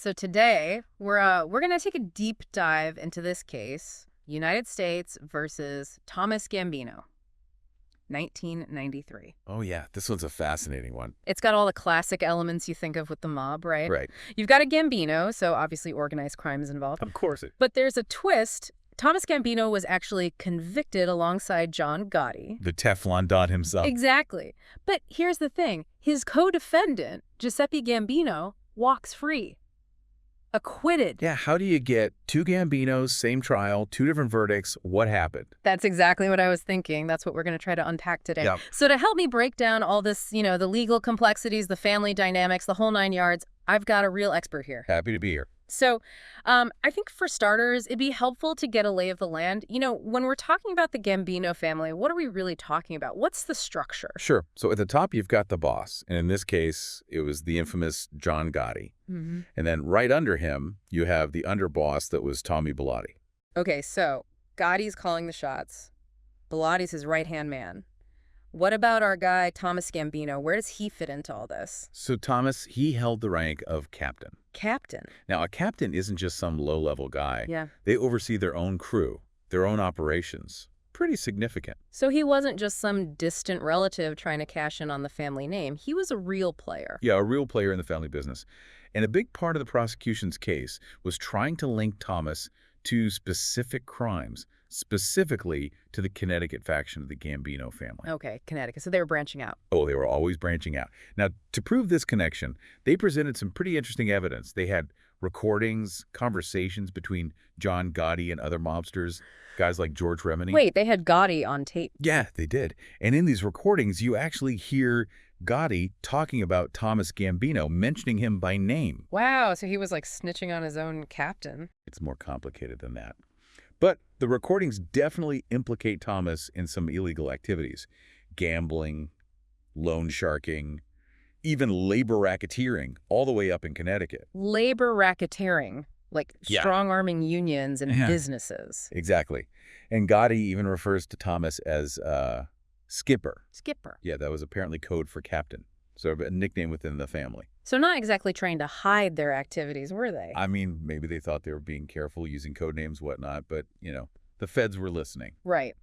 so today we're going to take a deep dive into this case, United States versus Thomas Gambino, 1993. Oh, yeah. This one's a fascinating one. It's got all the classic elements you think of with the mob, right? Right. You've got a Gambino, so obviously organized crime is involved. Of course. But there's a twist. Thomas Gambino was actually convicted alongside John Gotti. The Teflon Don himself. Exactly. But here's the thing. His co-defendant, Giuseppe Gambino, walks free. Acquitted. Yeah, how do you get two Gambinos, same trial, two different verdicts? What happened? That's exactly what I was thinking. That's what we're going to try to unpack today. Yep. So to help me break down all this, the legal complexities, the family dynamics, the whole 9 yards, I've got a real expert here. Happy to be here. So I think for starters, it'd be helpful to get a lay of the land. When we're talking about the Gambino family, what are we really talking about? What's the structure? Sure. So at the top, you've got the boss. And in this case, it was the infamous John Gotti. Mm-hmm. And then right under him, you have the underboss that was Tommy Bellotti. Okay, so Gotti's calling the shots. Bellotti's his right-hand man. What about our guy, Thomas Gambino? Where does he fit into all this? So Thomas, he held the rank of captain. Captain? Now, a captain isn't just some low-level guy. Yeah. They oversee their own crew, their own operations. Pretty significant. So he wasn't just some distant relative trying to cash in on the family name. He was a real player. Yeah, a real player in the family business. And a big part of the prosecution's case was trying to link Thomas to specific crimes, specifically to the Connecticut faction of the Gambino family. Okay, Connecticut. So they were branching out. Oh, they were always branching out. Now, to prove this connection, they presented some pretty interesting evidence. They had recordings, conversations between John Gotti and other mobsters, guys like George Remini. Wait, they had Gotti on tape. Yeah, they did. And in these recordings, you actually hear Gotti talking about Thomas Gambino, mentioning him by name. Wow, so he was like snitching on his own captain. It's more complicated than that. But the recordings definitely implicate Thomas in some illegal activities. Gambling, loan sharking, even labor racketeering, all the way up in Connecticut. Labor racketeering, like Yeah. strong-arming unions and Yeah. businesses. Exactly. And Gotti even refers to Thomas as Skipper. Skipper. Yeah, that was apparently code for captain. Sort of a nickname within the family. So not exactly trying to hide their activities, were they? I mean, maybe they thought they were being careful, using code names, whatnot, but, the feds were listening. Right.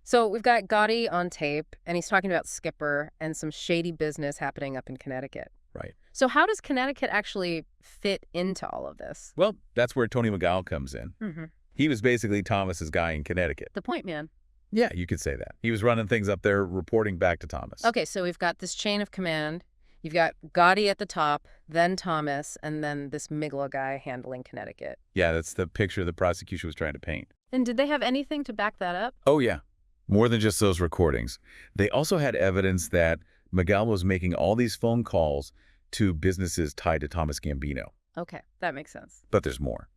So we've got Gotti on tape, and he's talking about Skipper and some shady business happening up in Connecticut. Right. So how does Connecticut actually fit into all of this? Well, that's where Tony McGowan comes in. Mm-hmm. He was basically Thomas's guy in Connecticut. The point man. Yeah, you could say that. He was running things up there, reporting back to Thomas. Okay, so we've got this chain of command. You've got Gotti at the top, then Thomas, and then this Migla guy handling Connecticut. Yeah, that's the picture the prosecution was trying to paint. And did they have anything to back that up? Oh, yeah. More than just those recordings. They also had evidence that Miguel was making all these phone calls to businesses tied to Thomas Gambino. Okay, that makes sense. But there's more.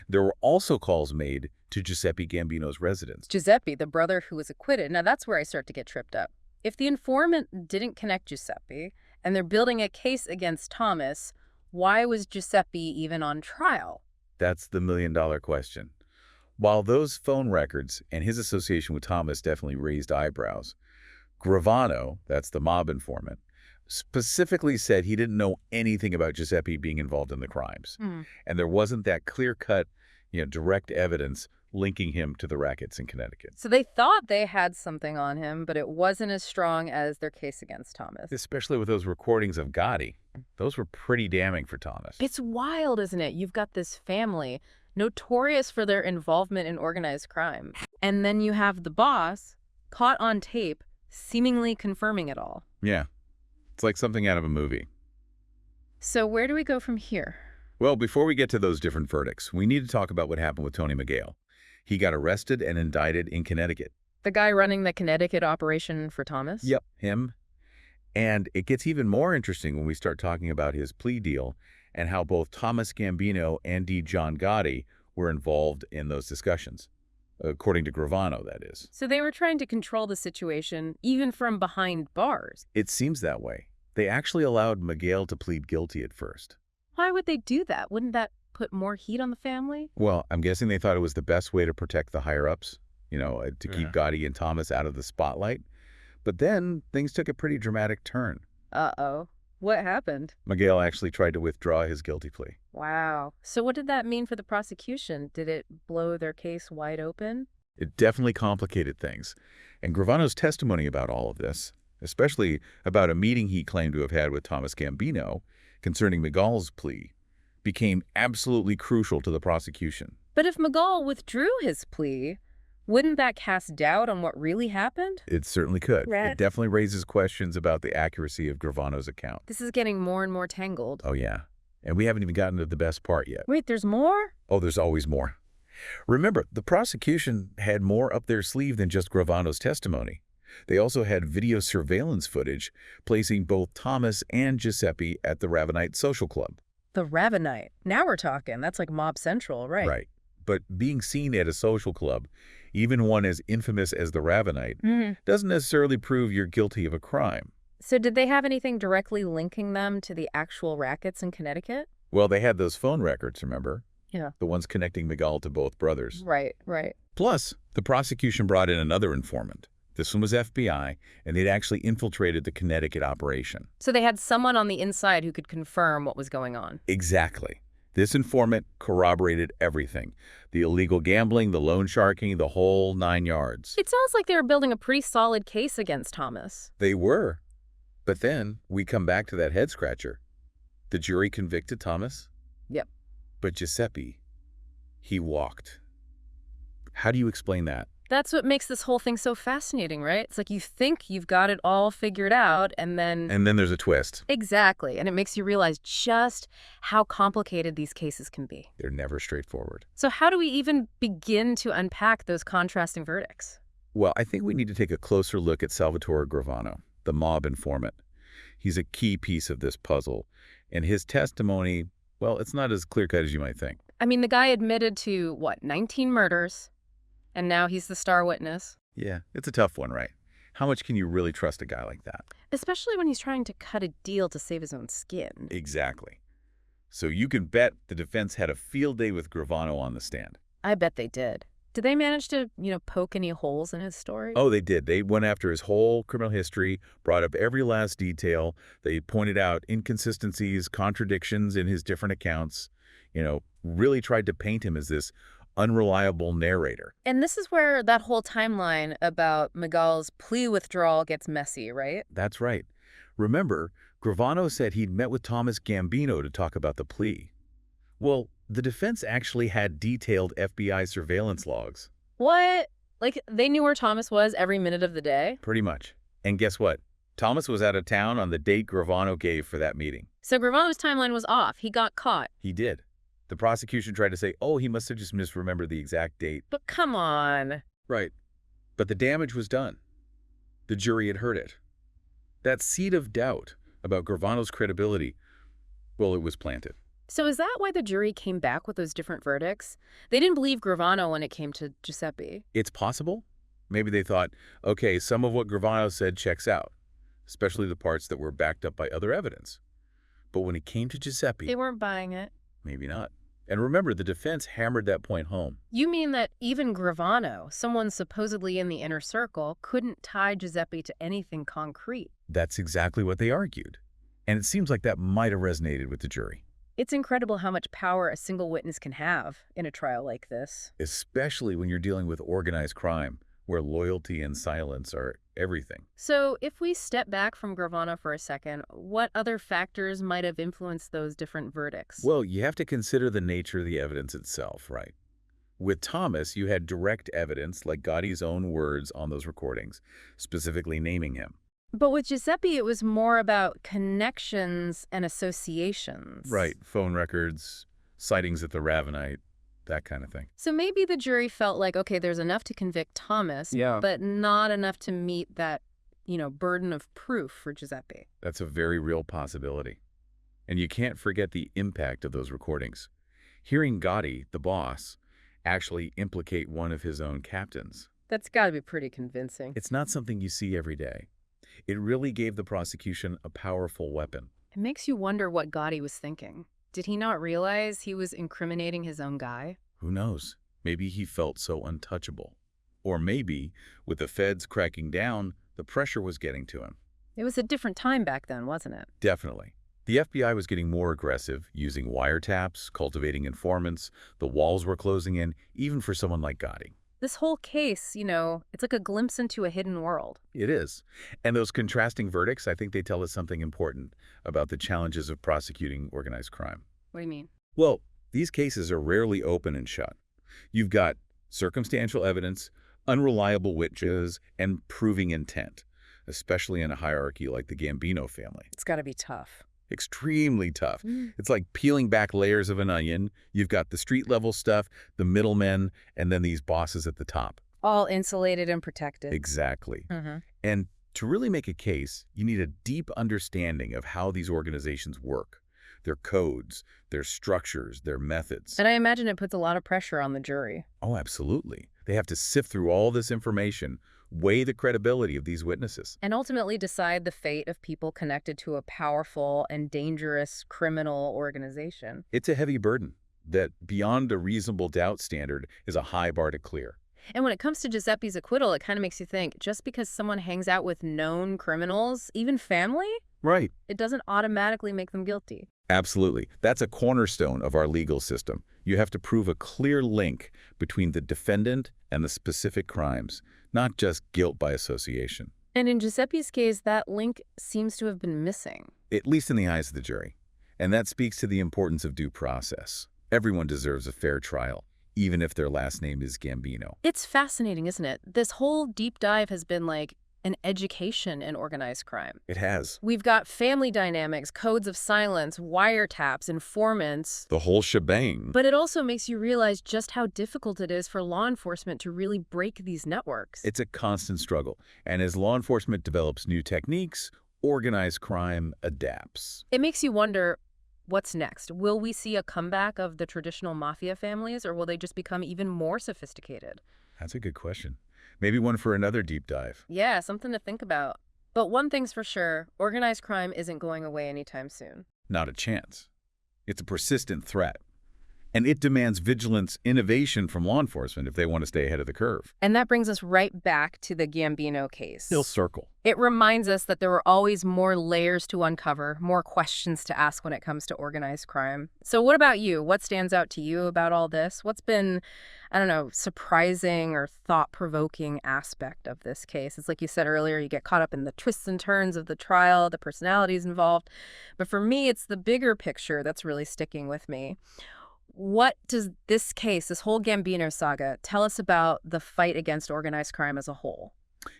There were also calls made to Giuseppe Gambino's residence. Giuseppe, the brother who was acquitted. Now that's where I start to get tripped up. If the informant didn't connect Giuseppe, and they're building a case against Thomas, why was Giuseppe even on trial? That's the million-dollar question. While those phone records and his association with Thomas definitely raised eyebrows, Gravano, that's the mob informant, specifically said he didn't know anything about Giuseppe being involved in the crimes. And there wasn't that clear-cut, direct evidence linking him to the rackets in Connecticut. So they thought they had something on him, but it wasn't as strong as their case against Thomas. Especially with those recordings of Gotti. Those were pretty damning for Thomas. It's wild, isn't it? You've got this family notorious for their involvement in organized crime. And then you have the boss caught on tape, seemingly confirming it all. Yeah. It's like something out of a movie. So where do we go from here? Well, before we get to those different verdicts, we need to talk about what happened with Tony McGale. He got arrested and indicted in Connecticut. The guy running the Connecticut operation for Thomas? Yep, him. And it gets even more interesting when we start talking about his plea deal and how both Thomas Gambino and D. John Gotti were involved in those discussions, according to Gravano, that is. So they were trying to control the situation, even from behind bars. It seems that way. They actually allowed McGale to plead guilty at first. Why would they do that? Wouldn't that put more heat on the family? Well, I'm guessing they thought it was the best way to protect the higher-ups, to keep Gotti and Thomas out of the spotlight. But then things took a pretty dramatic turn. Uh-oh. What happened? Miguel actually tried to withdraw his guilty plea. Wow. So what did that mean for the prosecution? Did it blow their case wide open? It definitely complicated things. And Gravano's testimony about all of this, especially about a meeting he claimed to have had with Thomas Gambino concerning Miguel's plea, became absolutely crucial to the prosecution. But if Miguel withdrew his plea, wouldn't that cast doubt on what really happened? It certainly could. Right. It definitely raises questions about the accuracy of Gravano's account. This is getting more and more tangled. Oh, yeah. And we haven't even gotten to the best part yet. Wait, there's more? Oh, there's always more. Remember, the prosecution had more up their sleeve than just Gravano's testimony. They also had video surveillance footage placing both Thomas and Giuseppe at the Ravenite Social Club. The Ravenite. Now we're talking. That's like Mob Central, right? Right. But being seen at a social club, even one as infamous as the Ravenite, doesn't necessarily prove you're guilty of a crime. So did they have anything directly linking them to the actual rackets in Connecticut? Well, they had those phone records, remember? Yeah. The ones connecting Miguel to both brothers. Right, right. Plus, the prosecution brought in another informant. This one was FBI, and they'd actually infiltrated the Connecticut operation. So they had someone on the inside who could confirm what was going on. Exactly. This informant corroborated everything. The illegal gambling, the loan sharking, the whole 9 yards. It sounds like they were building a pretty solid case against Thomas. They were. But then we come back to that head-scratcher. The jury convicted Thomas. Yep. But Giuseppe, he walked. How do you explain that? That's what makes this whole thing so fascinating, right? It's like you think you've got it all figured out, and then... And then there's a twist. Exactly. And it makes you realize just how complicated these cases can be. They're never straightforward. So how do we even begin to unpack those contrasting verdicts? Well, I think we need to take a closer look at Salvatore Gravano, the mob informant. He's a key piece of this puzzle, and his testimony, well, it's not as clear-cut as you might think. I mean, the guy admitted to, 19 murders, and now he's the star witness. Yeah, it's a tough one, right? How much can you really trust a guy like that? Especially when he's trying to cut a deal to save his own skin. Exactly. So you can bet the defense had a field day with Gravano on the stand. I bet they did. Did they manage to, poke any holes in his story? Oh, they did. They went after his whole criminal history, brought up every last detail. They pointed out inconsistencies, contradictions in his different accounts, really tried to paint him as this unreliable narrator. And this is where that whole timeline about Miguel's plea withdrawal gets messy, right? That's right. Remember, Gravano said he'd met with Thomas Gambino to talk about the plea. Well, the defense actually had detailed FBI surveillance logs. What? Like, they knew where Thomas was every minute of the day? Pretty much. And guess what? Thomas was out of town on the date Gravano gave for that meeting. So Gravano's timeline was off. He got caught. He did. The prosecution tried to say, oh, he must have just misremembered the exact date. But come on. Right. But the damage was done. The jury had heard it. That seed of doubt about Gravano's credibility, well, it was planted. So is that why the jury came back with those different verdicts? They didn't believe Gravano when it came to Giuseppe. It's possible. Maybe they thought, okay, some of what Gravano said checks out, especially the parts that were backed up by other evidence. But when it came to Giuseppe... They weren't buying it. Maybe not. And remember, the defense hammered that point home. You mean that even Gravano, someone supposedly in the inner circle, couldn't tie Giuseppe to anything concrete? That's exactly what they argued. And it seems like that might have resonated with the jury. It's incredible how much power a single witness can have in a trial like this. Especially when you're dealing with organized crime, where loyalty and silence are everything. So if we step back from Gravano for a second, what other factors might have influenced those different verdicts? Well, you have to consider the nature of the evidence itself, right? With Thomas, you had direct evidence, like Gotti's own words on those recordings, specifically naming him. But with Giuseppe, it was more about connections and associations. Right. Phone records, sightings at the Ravenite, that kind of thing. So maybe the jury felt like, okay, there's enough to convict Thomas, but not enough to meet that, burden of proof for Giuseppe. That's a very real possibility. And you can't forget the impact of those recordings. Hearing Gotti, the boss, actually implicate one of his own captains. That's got to be pretty convincing. It's not something you see every day. It really gave the prosecution a powerful weapon. It makes you wonder what Gotti was thinking. Did he not realize he was incriminating his own guy? Who knows? Maybe he felt so untouchable. Or maybe, with the feds cracking down, the pressure was getting to him. It was a different time back then, wasn't it? Definitely. The FBI was getting more aggressive, using wiretaps, cultivating informants, the walls were closing in, even for someone like Gotti. This whole case, it's like a glimpse into a hidden world. It is. And those contrasting verdicts, I think they tell us something important about the challenges of prosecuting organized crime. What do you mean? Well, these cases are rarely open and shut. You've got circumstantial evidence, unreliable witnesses, and proving intent, especially in a hierarchy like the Gambino family. It's got to be tough. Extremely tough. Mm. It's like peeling back layers of an onion. You've got the street-level stuff, the middlemen, and then these bosses at the top. All insulated and protected. Exactly. Mm-hmm. And to really make a case, you need a deep understanding of how these organizations work, their codes, their structures, their methods. And I imagine it puts a lot of pressure on the jury. Oh, absolutely. They have to sift through all this information, weigh the credibility of these witnesses. And ultimately decide the fate of people connected to a powerful and dangerous criminal organization. It's a heavy burden that, beyond a reasonable doubt standard, is a high bar to clear. And when it comes to Giuseppe's acquittal, it kind of makes you think, just because someone hangs out with known criminals, even family, Right. it doesn't automatically make them guilty. Absolutely. That's a cornerstone of our legal system. You have to prove a clear link between the defendant and the specific crimes, not just guilt by association. And in Giuseppe's case, that link seems to have been missing. At least in the eyes of the jury. And that speaks to the importance of due process. Everyone deserves a fair trial, even if their last name is Gambino. It's fascinating, isn't it? This whole deep dive has been like an education in organized crime. It has. We've got family dynamics, codes of silence, wiretaps, informants. The whole shebang. But it also makes you realize just how difficult it is for law enforcement to really break these networks. It's a constant struggle. And as law enforcement develops new techniques, organized crime adapts. It makes you wonder, what's next? Will we see a comeback of the traditional mafia families, or will they just become even more sophisticated? That's a good question. Maybe one for another deep dive. Yeah, something to think about. But one thing's for sure, organized crime isn't going away anytime soon. Not a chance. It's a persistent threat. And it demands vigilance, innovation from law enforcement if they want to stay ahead of the curve. And that brings us right back to the Gambino case. Still circle. It reminds us that there are always more layers to uncover, more questions to ask when it comes to organized crime. So what about you? What stands out to you about all this? What's been, I don't know, surprising or thought-provoking aspect of this case? It's like you said earlier, you get caught up in the twists and turns of the trial, the personalities involved. But for me, it's the bigger picture that's really sticking with me. What does this case, this whole Gambino saga, tell us about the fight against organized crime as a whole?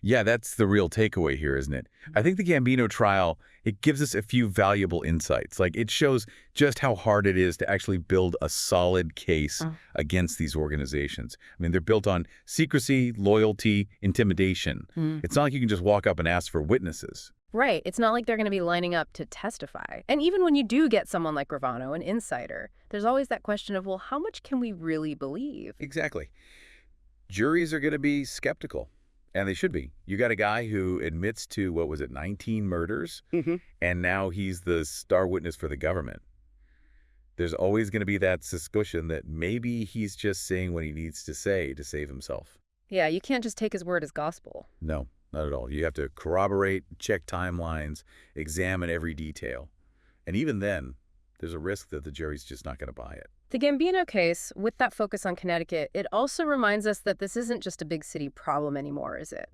Yeah, that's the real takeaway here, isn't it? I think the Gambino trial, it gives us a few valuable insights. Like, it shows just how hard it is to actually build a solid case against these organizations. I mean, they're built on secrecy, loyalty, intimidation. It's not like you can just walk up and ask for witnesses. Right. It's not like they're going to be lining up to testify. And even when you do get someone like Gravano, an insider, there's always that question of, well, how much can we really believe? Exactly. Juries are going to be skeptical, and they should be. You got a guy who admits to, 19 murders, and now he's the star witness for the government. There's always going to be that suspicion that maybe he's just saying what he needs to say to save himself. Yeah, you can't just take his word as gospel. No. Not at all. You have to corroborate, check timelines, examine every detail. And even then, there's a risk that the jury's just not going to buy it. The Gambino case, with that focus on Connecticut, it also reminds us that this isn't just a big city problem anymore, is it?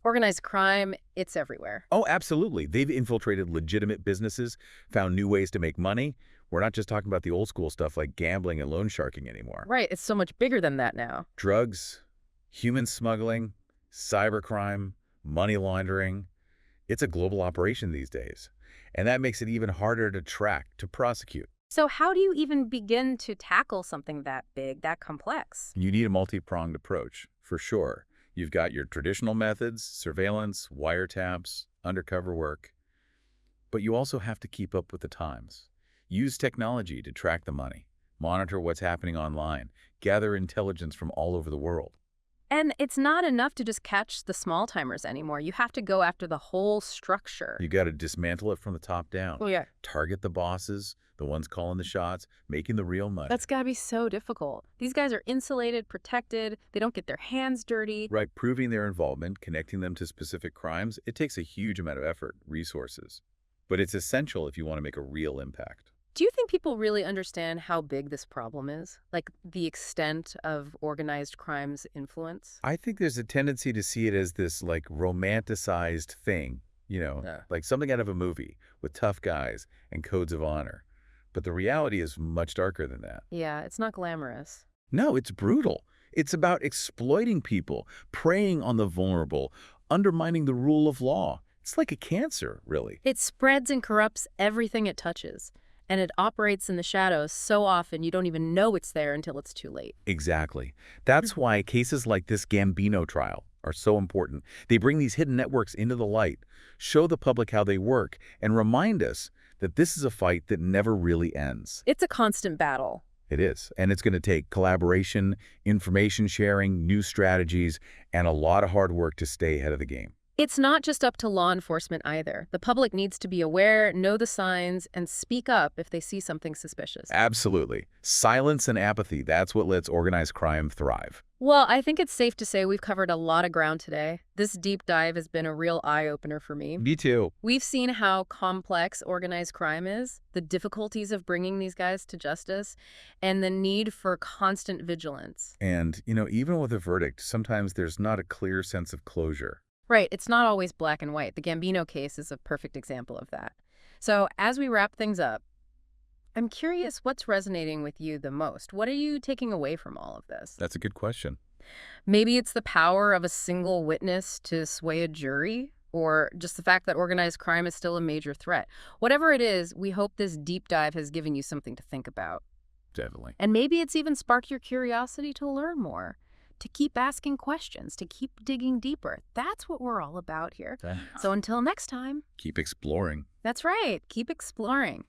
Organized crime, it's everywhere. Oh, absolutely. They've infiltrated legitimate businesses, found new ways to make money. We're not just talking about the old school stuff like gambling and loan sharking anymore. Right. It's so much bigger than that now. Drugs, human smuggling, cybercrime, money laundering. It's a global operation these days. And that makes it even harder to track, to prosecute. So how do you even begin to tackle something that big, that complex? You need a multi-pronged approach, for sure. You've got your traditional methods, surveillance, wiretaps, undercover work. But you also have to keep up with the times. Use technology to track the money, monitor what's happening online, gather intelligence from all over the world. And it's not enough to just catch the small timers anymore. You have to go after the whole structure. You got to dismantle it from the top down. Oh, yeah. Target the bosses, the ones calling the shots, making the real money. That's got to be so difficult. These guys are insulated, protected. They don't get their hands dirty. Right, proving their involvement, connecting them to specific crimes, it takes a huge amount of effort, resources. But it's essential if you want to make a real impact. Do you think people really understand how big this problem is? Like the extent of organized crime's influence? I think there's a tendency to see it as this like romanticized thing, Yeah. like something out of a movie with tough guys and codes of honor. But the reality is much darker than that. Yeah, it's not glamorous. No, it's brutal. It's about exploiting people, preying on the vulnerable, undermining the rule of law. It's like a cancer, really. It spreads and corrupts everything it touches, and it operates in the shadows so often you don't even know it's there until it's too late. Exactly. That's why cases like this Gambino trial are so important. They bring these hidden networks into the light, show the public how they work, and remind us that this is a fight that never really ends. It's a constant battle. It is. And it's going to take collaboration, information sharing, new strategies, and a lot of hard work to stay ahead of the game. It's not just up to law enforcement either. The public needs to be aware, know the signs, and speak up if they see something suspicious. Absolutely. Silence and apathy, that's what lets organized crime thrive. Well, I think it's safe to say we've covered a lot of ground today. This deep dive has been a real eye-opener for me. Me too. We've seen how complex organized crime is, the difficulties of bringing these guys to justice, and the need for constant vigilance. And, even with a verdict, sometimes there's not a clear sense of closure. Right, it's not always black and white. The Gambino case is a perfect example of that. So as we wrap things up, I'm curious what's resonating with you the most. What are you taking away from all of this? That's a good question. Maybe it's the power of a single witness to sway a jury, or just the fact that organized crime is still a major threat. Whatever it is, we hope this deep dive has given you something to think about. Definitely. And maybe it's even sparked your curiosity to learn more, to keep asking questions, to keep digging deeper. That's what we're all about here. So until next time. Keep exploring. That's right. Keep exploring.